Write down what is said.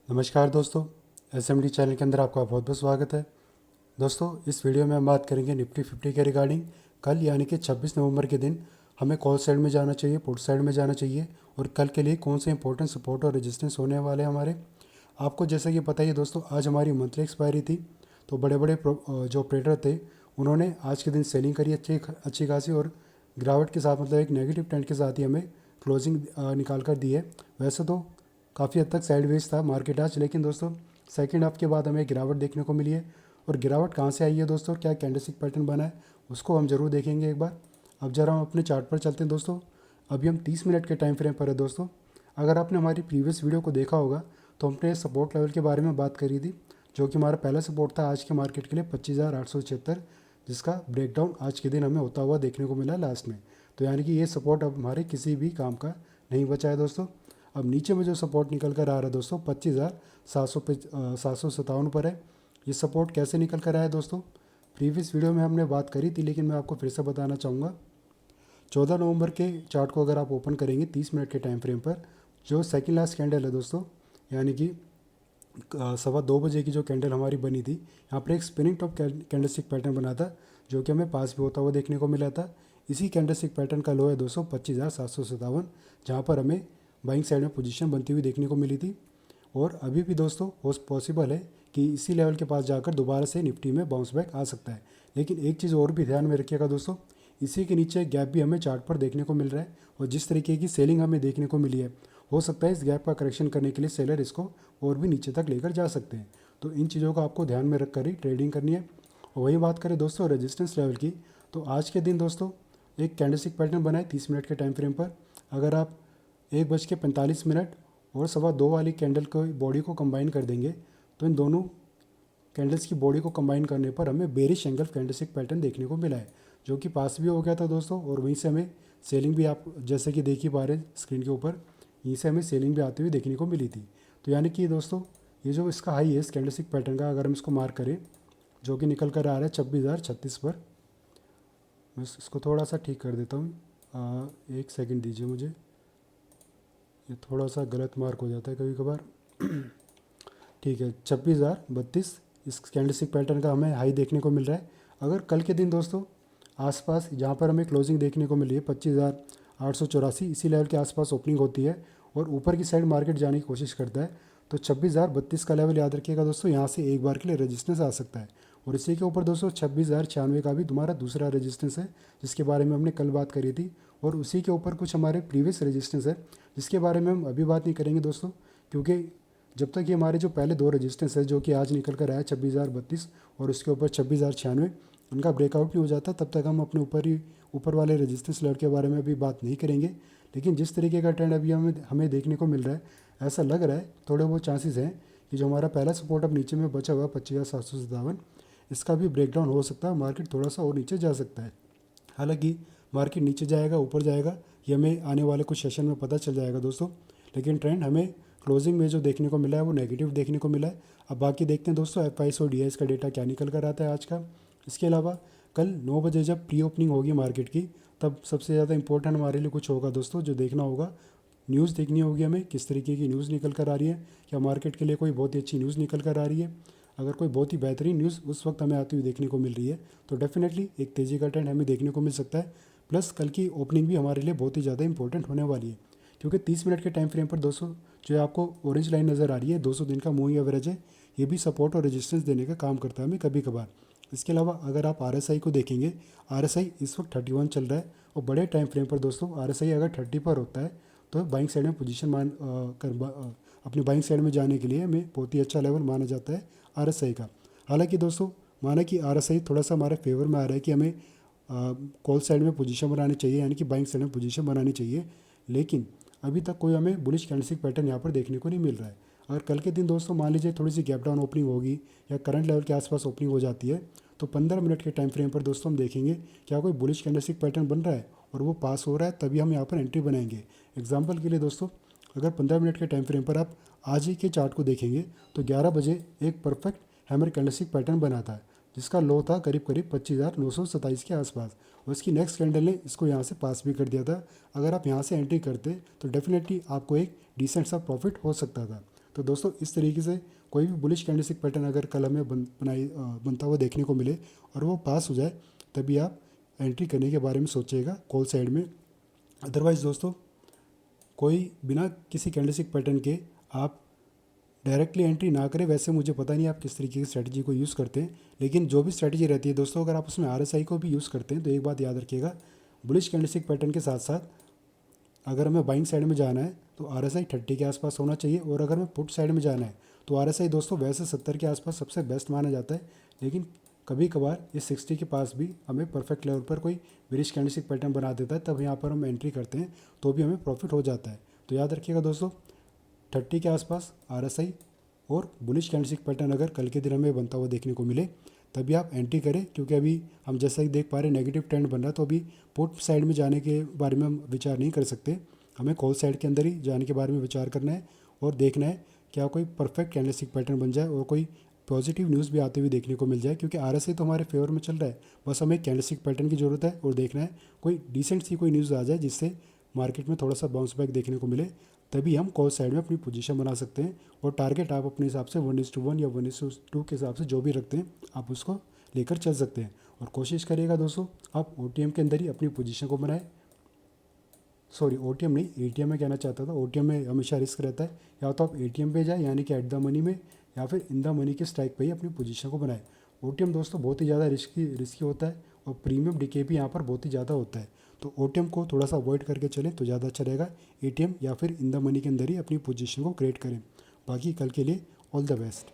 नमस्कार दोस्तों, SMD channel के अंदर आपका बहुत बहुत स्वागत है। दोस्तों, इस वीडियो में हम बात करेंगे निफ्टी 50 के रिगार्डिंग। कल यानी कि 26 नवंबर के दिन हमें कॉल साइड में जाना चाहिए, पुट साइड में जाना चाहिए, और कल के लिए कौन से इंपॉर्टेंट सपोर्ट और रेजिस्टेंस होने वाले हैं हमारे। आपको जैसा कि पता ही है दोस्तों, आज हमारी मंथली एक्सपायरी थी, तो बड़े बड़े जो ऑपरेटर थे उन्होंने आज के दिन सेलिंग करी अच्छी खासी, और गिरावट के साथ मतलब एक नेगेटिव ट्रेंड के साथ ही हमें क्लोजिंग निकाल कर दी है। वैसे तो काफ़ी हद तक साइडवेज था मार्केट आज, लेकिन दोस्तों सेकंड हाफ के बाद हमें गिरावट देखने को मिली है। और गिरावट कहाँ से आई है दोस्तों, क्या कैंडलस्टिक पैटर्न बना है, उसको हम जरूर देखेंगे एक बार। अब जरा हम अपने चार्ट पर चलते हैं दोस्तों। अभी हम 30 मिनट के टाइम फ्रेम पर है दोस्तों। अगर आपने हमारी प्रीवियस वीडियो को देखा होगा तो हमने सपोर्ट लेवल के बारे में बात करी थी, जो कि हमारा पहला सपोर्ट था आज के मार्केट के लिए 25,876, जिसका ब्रेकडाउन आज के दिन हमें होता हुआ देखने को मिला लास्ट में। तो यानी कि ये सपोर्ट अब हमारे किसी भी काम का नहीं बचा है दोस्तों। अब नीचे में जो सपोर्ट निकल कर आ रहा है दोस्तों 25,757 पर है। ये सपोर्ट कैसे निकल कर आया है दोस्तों, प्रीवियस वीडियो में हमने बात करी थी, लेकिन मैं आपको फिर से बताना चाहूँगा। 14 नवंबर के चार्ट को अगर आप ओपन करेंगे 30 मिनट के टाइम फ्रेम पर, जो सेकंड लास्ट कैंडल है दोस्तों, यानी कि 2:15 की जो कैंडल हमारी बनी थी, यहाँ पर एक स्पिनिंग टॉप कैंडलस्टिक पैटर्न बना था, जो कि हमें पास भी होता हुआ देखने को मिला था। इसी कैंडलस्टिक पैटर्न का लो है दोस्तों 25,757, जहाँ पर हमें बाइंग साइड में पोजीशन बनती हुई देखने को मिली थी। और अभी भी दोस्तों पॉसिबल है कि इसी लेवल के पास जाकर दोबारा से निफ्टी में बाउंस बैक आ सकता है। लेकिन एक चीज़ और भी ध्यान में रखिएगा दोस्तों, इसी के नीचे गैप भी हमें चार्ट पर देखने को मिल रहा है, और जिस तरीके की सेलिंग हमें देखने को मिली है, हो सकता है इस गैप का करेक्शन करने के लिए सेलर इसको और भी नीचे तक लेकर जा सकते हैं। तो इन चीज़ों को आपको ध्यान में रख कर ही ट्रेडिंग करनी है। और वही बात करें दोस्तों रेजिस्टेंस लेवल की, तो आज के दिन दोस्तों एक कैंडलस्टिक पैटर्न बना है 30 मिनट के टाइम फ्रेम पर। अगर आप 1:45 और 2:15 वाली कैंडल को बॉडी को कंबाइन कर देंगे, तो इन दोनों कैंडल्स की बॉडी को कंबाइन करने पर हमें बेरिश एंगल कैंडलस्टिक पैटर्न देखने को मिला है, जो कि पास भी हो गया था दोस्तों। और वहीं से हमें सेलिंग भी, आप जैसे कि देख ही पा रहे हैं स्क्रीन के ऊपर, यहीं से हमें सेलिंग भी आती हुई देखने को मिली थी। तो यानी कि दोस्तों ये जो इसका हाई है इस कैंडलस्टिक पैटर्न का, अगर हम इसको मार्क करें, जो कि निकल कर आ रहा है 26,036 पर। मैं इसको थोड़ा सा ठीक कर देता हूँ, एक सेकंड दीजिए मुझे, ये थोड़ा सा गलत मार्क हो जाता है कभी कभार। ठीक है, 26,032 इस कैंडलस्टिक पैटर्न का हमें हाई देखने को मिल रहा है। अगर कल के दिन दोस्तों आसपास जहाँ पर हमें क्लोजिंग देखने को मिली है 25,884, इसी लेवल के आसपास ओपनिंग होती है और ऊपर की साइड मार्केट जाने की कोशिश करता है, तो 26,032 का लेवल याद रखिएगा दोस्तों, यहाँ से एक बार के लिए रेजिस्टेंस आ सकता है। और इसी के ऊपर दोस्तों 26,096 का भी तुम्हारा दूसरा रेजिस्टेंस है, जिसके बारे में हमने कल बात करी थी। और उसी के ऊपर कुछ हमारे प्रीवियस रेजिस्टेंस है, जिसके बारे में हम अभी बात नहीं करेंगे दोस्तों, क्योंकि जब तक ये हमारे जो पहले दो रेजिस्टेंस है, जो कि आज निकल कर आया 26,032 और उसके ऊपर 26,096, उनका ब्रेकआउट नहीं हो जाता, तब तक हम अपने ऊपर वाले रेजिस्टेंस लेवल के बारे में अभी बात नहीं करेंगे। लेकिन जिस तरीके का ट्रेंड अभी हमें देखने को मिल रहा है, ऐसा लग रहा है थोड़े बहुत चांसेस हैं कि जो हमारा पहला सपोर्ट अब नीचे में बचा हुआ 25,757, इसका भी ब्रेकडाउन हो सकता है, मार्केट थोड़ा सा और नीचे जा सकता है। हालांकि मार्केट नीचे जाएगा ऊपर जाएगा ये हमें आने वाले कुछ सेशन में पता चल जाएगा दोस्तों, लेकिन ट्रेंड हमें क्लोजिंग में जो देखने को मिला है वो नेगेटिव देखने को मिला है। अब बाकी देखते हैं दोस्तों एफ और डी का डेटा क्या निकल कर आता है आज का। इसके अलावा कल 9 बजे जब प्री ओपनिंग होगी मार्केट की, तब सबसे ज़्यादा इंपॉर्टेंट हमारे लिए कुछ होगा दोस्तों, जो देखना होगा, न्यूज़ देखनी होगी हमें, किस तरीके की न्यूज़ निकल कर आ रही है। क्या मार्केट के लिए कोई बहुत ही अच्छी न्यूज़ निकल कर आ रही है? अगर कोई बहुत ही बेहतरीन न्यूज़ उस वक्त हमें आती हुई देखने को मिल रही है, तो डेफिनेटली एक तेज़ी का ट्रेंड हमें देखने को मिल सकता है। प्लस कल की ओपनिंग भी हमारे लिए बहुत ही ज़्यादा इंपॉर्टेंट होने वाली है, क्योंकि 30 मिनट के टाइम फ्रेम पर दोस्तों जो आपको ऑरेंज लाइन नज़र आ रही है 200 दिन का मूविंग एवरेज है, ये भी सपोर्ट और रेजिस्टेंस देने का काम करता है हमें कभी कभार। इसके अलावा अगर आप RSI को देखेंगे, RSI इस वक्त 31 चल रहा है, और बड़े टाइम फ्रेम पर दोस्तों RSI अगर 30 पर होता है तो बाइंग साइड में पोजीशन अपनी बाइंग साइड में जाने के लिए हमें बहुत ही अच्छा लेवल माना जाता है RSI का। हालांकि दोस्तों माना कि RSI थोड़ा सा हमारे फेवर में आ रहा है कि हमें कॉल साइड में पोजीशन बनानी चाहिए, यानी कि बाइंग साइड में पोजीशन बनानी चाहिए, लेकिन अभी तक कोई हमें बुलिश कैंडलस्टिक पैटर्न यहाँ पर देखने को नहीं मिल रहा है। अगर कल के दिन दोस्तों मान लीजिए थोड़ी सी गैप डाउन ओपनिंग होगी या करंट लेवल के आसपास ओपनिंग हो जाती है, तो 15 मिनट के टाइम फ्रेम पर दोस्तों हम देखेंगे क्या कोई बुलिश कैंडलस्टिक पैटर्न बन रहा है और वो पास हो रहा है, तभी हम यहाँ पर एंट्री बनाएंगे। एग्जाम्पल के लिए दोस्तों अगर 15 मिनट के टाइम फ्रेम पर आप आज ही के चार्ट को देखेंगे, तो 11 बजे एक परफेक्ट हैमर कैंडलस्टिक पैटर्न बना था, जिसका लो था करीब करीब 25,927 के आसपास, और इसकी नेक्स्ट कैंडल ने इसको यहाँ से पास भी कर दिया था। अगर आप यहाँ से एंट्री करते तो डेफिनेटली आपको एक डिसेंट सा प्रॉफिट हो सकता था। तो दोस्तों इस तरीके से कोई भी बुलिश कैंडलस्टिक पैटर्न अगर कल हमें बनता हुआ देखने को मिले और वो पास हो जाए, तभी आप एंट्री करने के बारे में सोचिएगा कॉल साइड में। अदरवाइज़ दोस्तों कोई बिना किसी कैंडलस्टिक पैटर्न के आप डायरेक्टली एंट्री ना करें। वैसे मुझे पता नहीं आप किस तरीके की स्ट्रैटेजी को यूज़ करते हैं, लेकिन जो भी स्ट्रैटेजी रहती है दोस्तों, अगर आप उसमें RSI को भी यूज़ करते हैं तो एक बात याद रखिएगा, बुलिश कैंडलस्टिक पैटर्न के साथ साथ अगर हमें बाइंग साइड में जाना है तो RSI 30 के आसपास होना चाहिए, और अगर हमें पुट साइड में जाना है तो RSI दोस्तों वैसे 70 के आसपास सबसे बेस्ट माना जाता है, लेकिन कभी कभार इस 60 के पास भी हमें परफेक्ट लेवल पर कोई बेरिश कैंडलस्टिक पैटर्न बना देता है, तब यहाँ पर हम एंट्री करते हैं तो भी हमें प्रॉफिट हो जाता है। तो याद रखिएगा दोस्तों 30 के आसपास RSI और बुलिश कैंडलस्टिक पैटर्न अगर कल के दिन हमें बनता हुआ देखने को मिले तभी आप एंट्री करें, क्योंकि अभी हम जैसा ही देख पा रहे हैं नेगेटिव ट्रेंड बन रहा है, तो अभी पुट साइड में जाने के बारे में हम विचार नहीं कर सकते। हमें कॉल साइड के अंदर ही जाने के बारे में विचार करना है और देखना है क्या कोई परफेक्ट कैंडलस्टिक पैटर्न बन जाए और कोई पॉजिटिव न्यूज़ भी आते हुए देखने को मिल जाए, क्योंकि RSI तो हमारे फेवर में चल रहा है, बस हमें कैंडलस्टिक पैटर्न की ज़रूरत है और देखना है कोई डिसेंट सी कोई न्यूज़ आ जाए जिससे मार्केट में थोड़ा सा बाउंस बैक देखने को मिले, तभी हम कॉल साइड में अपनी पोजीशन बना सकते हैं। और टारगेट आप अपने हिसाब से 1:1 या 1:2 के हिसाब से जो भी रखते हैं आप उसको लेकर चल सकते हैं। और कोशिश करिएगा दोस्तों आप OTM के अंदर ही अपनी पोजीशन को बनाएं, सॉरी OTM नहीं, ATM में कहना चाहता था। OTM में हमेशा रिस्क रहता है, या तो आप ATM पे जाए यानी कि एट द मनी में, या फिर इन द मनी के स्ट्राइक पे ही अपनी पोजीशन को बनाए। OTM दोस्तों बहुत ही ज़्यादा रिस्की होता है और प्रीमियम डीके भी यहाँ पर बहुत ही ज़्यादा होता है, तो OTM को थोड़ा सा अवॉइड करके चलें तो ज़्यादा अच्छा रहेगा। ATM या फिर इन द मनी के अंदर ही अपनी पोजीशन को क्रिएट करें। बाकी कल के लिए ऑल द बेस्ट।